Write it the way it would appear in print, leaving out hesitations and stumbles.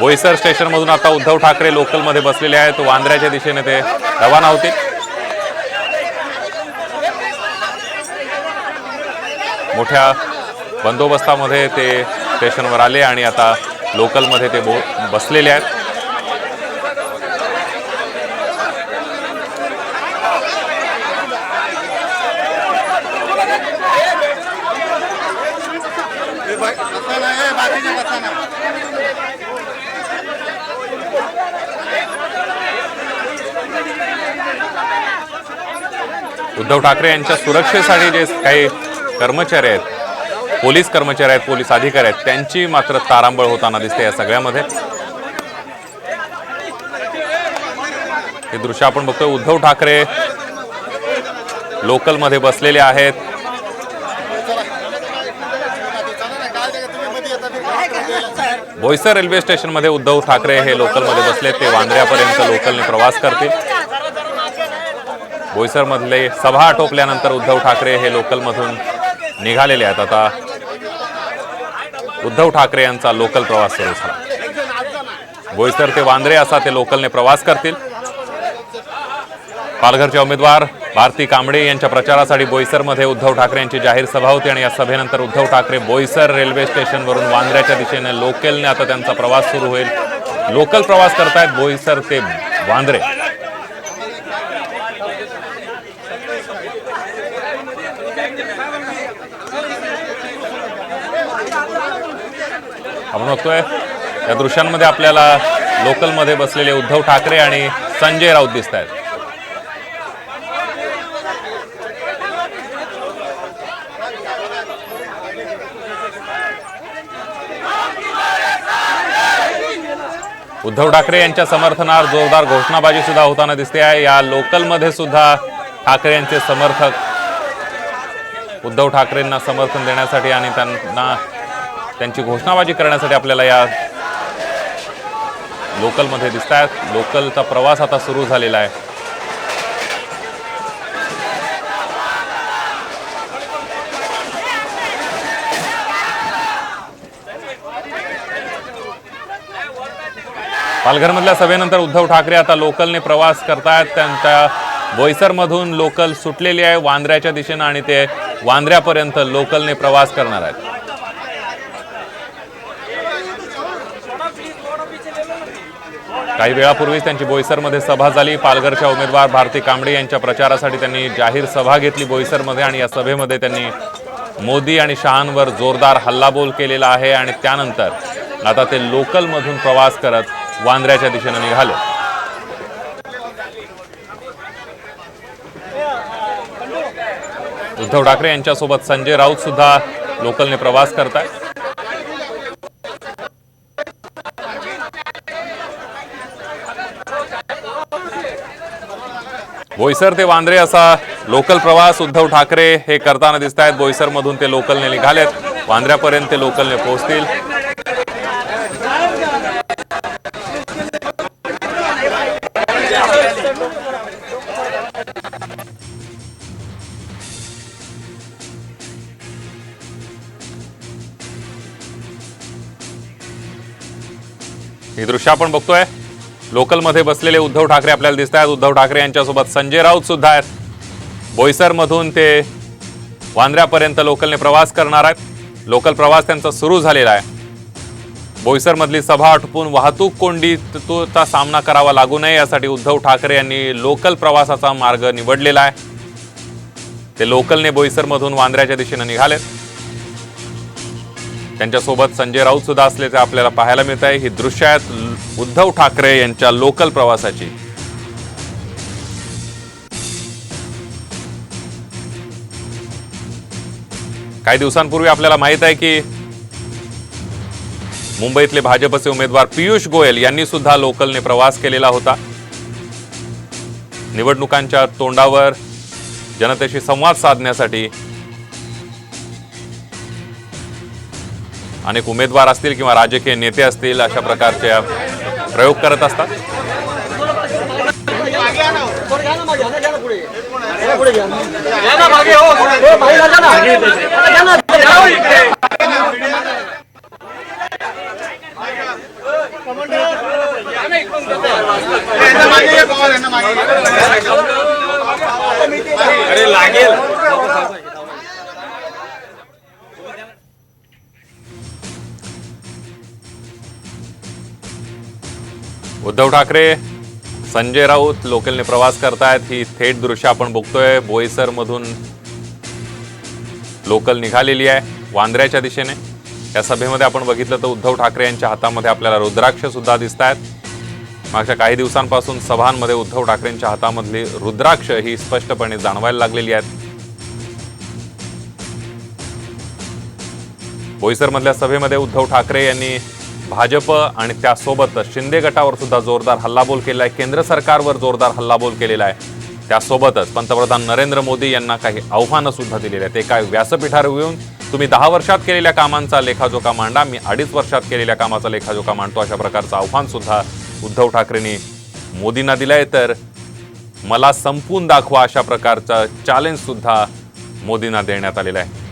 बोईसर स्टेशनमधून आता उद्धव ठाकरे लोकलमध्ये बसलेले आहेत। वांद्र्याच्या दिशेने ते रवाना होतील। मोठ्या बंदोबस्तामध्ये ते स्टेशनवर आले आणि आता लोकलमध्ये ते बसलेले आहेत। उद्धव ठाकरे यांच्या सुरक्षेसाठी जे काही कर्मचारी आहेत, पोलीस कर्मचारी आहेत, पोलीस अधिकारी आहेत, त्यांची मात्र तारांबळ होताना दिसते या सगळ्यामध्ये। हे दृश्य आपण बघतोय, उद्धव ठाकरे लोकलमध्ये बसलेले आहेत। बोईसर रेल्वे स्टेशनमध्ये उद्धव ठाकरे हे लोकलमध्ये बसले, ते वांद्र्यापर्यंत लोकलने प्रवास करतील। बोईसर मधले सभा आटोपल्यानंतर उद्धव ठाकरे हे लोकलमधून निघालेले आहेत। आता उद्धव ठाकरे यांचा लोकल प्रवास सुरू झाला। बोईसर ते वांद्रे असा ते लोकलने प्रवास करतील। पालघरचे उमेदवार भारती कांबळे यांच्या प्रचारासाठी बोईसरमध्ये उद्धव ठाकरे यांची जाहीर सभा होती आणि या सभेनंतर उद्धव ठाकरे बोईसर रेल्वे स्टेशनवरून वांद्र्याच्या दिशेने लोकलने आता त्यांचा प्रवास सुरू होईल। लोकल प्रवास करतायत बोईसर ते वांद्रे। आपण बघतोय या दृश्यांमध्ये आपल्याला लोकलमध्ये बसलेले उद्धव ठाकरे आणि संजय राऊत दिसत आहेत। उद्धव ठाकरे यांच्या समर्थनार्थ जोरदार घोषणाबाजी सुद्धा होताना दिसते आहे। या लोकलमध्ये सुद्धा ठाकरे यांचे समर्थक उद्धव ठाकरेंना समर्थन देण्यासाठी आणि त्यांना त्यांची घोषणाबाजी करण्यासाठी आपल्याला या लोकलमध्ये दिसत आहेत। लोकलचा प्रवास आता सुरू झालेला आहे। पालघरमधल्या सभेनंतर उद्धव ठाकरे आता लोकलने प्रवास करतायत। त्यांच्या बोईसरमधून लोकल सुटलेली आहे वांद्र्याच्या दिशेने आणि ते वांद्र्यापर्यंत लोकलने प्रवास करणार आहेत। काही वेळापूर्वीच त्यांची बोईसरमध्ये सभा झाली। पालघरच्या उमेदवार भारती कांबळे यांच्या प्रचारासाठी त्यांनी जाहीर सभा घेतली बोईसरमध्ये आणि या सभेमध्ये त्यांनी मोदी आणि शहांवर जोरदार हल्लाबोल केलेला आहे आणि त्यानंतर आता ते लोकलमधून प्रवास करत वांद्र्याच्या दिशेने निघाले। उद्धव ठाकरे यांच्यासोबत संजय राऊत सुद्धा लोकलने प्रवास करतायत। बोईसर ते वांद्रे असा लोकल प्रवास उद्धव ठाकरे हे करताना दिसत आहेत। बोईसर मधून ते लोकलने निघालेत, वांद्र्यापर्यंत ते लोकलने पोहोचतील। ही दृश्य आपण बघतोय, लोकलमध्ये बसलेले उद्धव ठाकरे आपल्याला दिसत आहेत। उद्धव ठाकरे यांच्यासोबत संजय राऊत सुद्धा आहेत। बोईसर मधून ते वांद्र्यापर्यंत लोकलने प्रवास करणार आहेत। लोकल प्रवास त्यांचा सुरू झालेला आहे। बोईसर मधली सभा आटोपून वाहतूक कोंडीचा सामना करावा लागू नये यासाठी उद्धव ठाकरे यांनी लोकल प्रवासाचा मार्ग निवडलेला आहे। ते लोकलने बोईसर मधून वांद्र्याच्या दिशेने निघालेत। त्यांच्यासोबत संजय राऊत सुद्धा असल्याचे आपल्याला पाहायला मिळत आहे। ही दृश्य आहेत उद्धव ठाकरे यांच्या लोकल प्रवासाची। काही दिवसांपूर्वी आपल्याला माहित आहे की मुंबईतले भाजपचे उमेदवार पीयूष गोयल यांनी सुद्धा लोकलने प्रवास केलेला होता। निवडणुकांच्या तोंडावर जनतेशी संवाद साधण्यासाठी अनेक उमेदवार असतील किंवा राजकीय नेते असतील अशा प्रकारचे प्रयोग करत असतात। अरे लागेल. उद्धव ठाकरे, संजय राऊत लोकलने प्रवास करतायत. ही थेट दृश्य आपण बघतोय. बोईसर मधून लोकल निघालेली आहे वांद्र्याच्या दिशेने. या सभेमध्ये आपण बघितलं तर उद्धव ठाकरे यांच्या हातामध्ये आपल्याला रुद्राक्ष सुद्धा दिसत आहेत. मागच्या काही दिवसांपासून सभांमध्ये उद्धव ठाकरेंच्या हातामधली रुद्राक्ष ही स्पष्टपणे जाणवायला लागलेली आहेत. बोईसरमधल्या सभेमध्ये उद्धव ठाकरे यांनी भाजप आणि त्यासोबतच शिंदे गटावर सुद्धा जोरदार हल्लाबोल केला आहे. केंद्र सरकारवर जोरदार हल्लाबोल केलेला आहे. त्यासोबतच पंतप्रधान नरेंद्र मोदी यांना काही आव्हानं सुद्धा दिलेली आहेत. एका व्यासपीठावर येऊन तुम्ही 10 वर्षात केलेल्या कामांचा लेखाजोखा मांडा, मी 2.5 वर्षात केलेल्या कामाचा लेखाजोखा मांडतो, अशा प्रकारचं आव्हान सुद्धा उद्धव ठाकरेंनी मोदींना दिलंय. तर मला संपवून दाखवा अशा प्रकारचं चॅलेंज सुद्धा मोदींना देण्यात आलेलं आहे.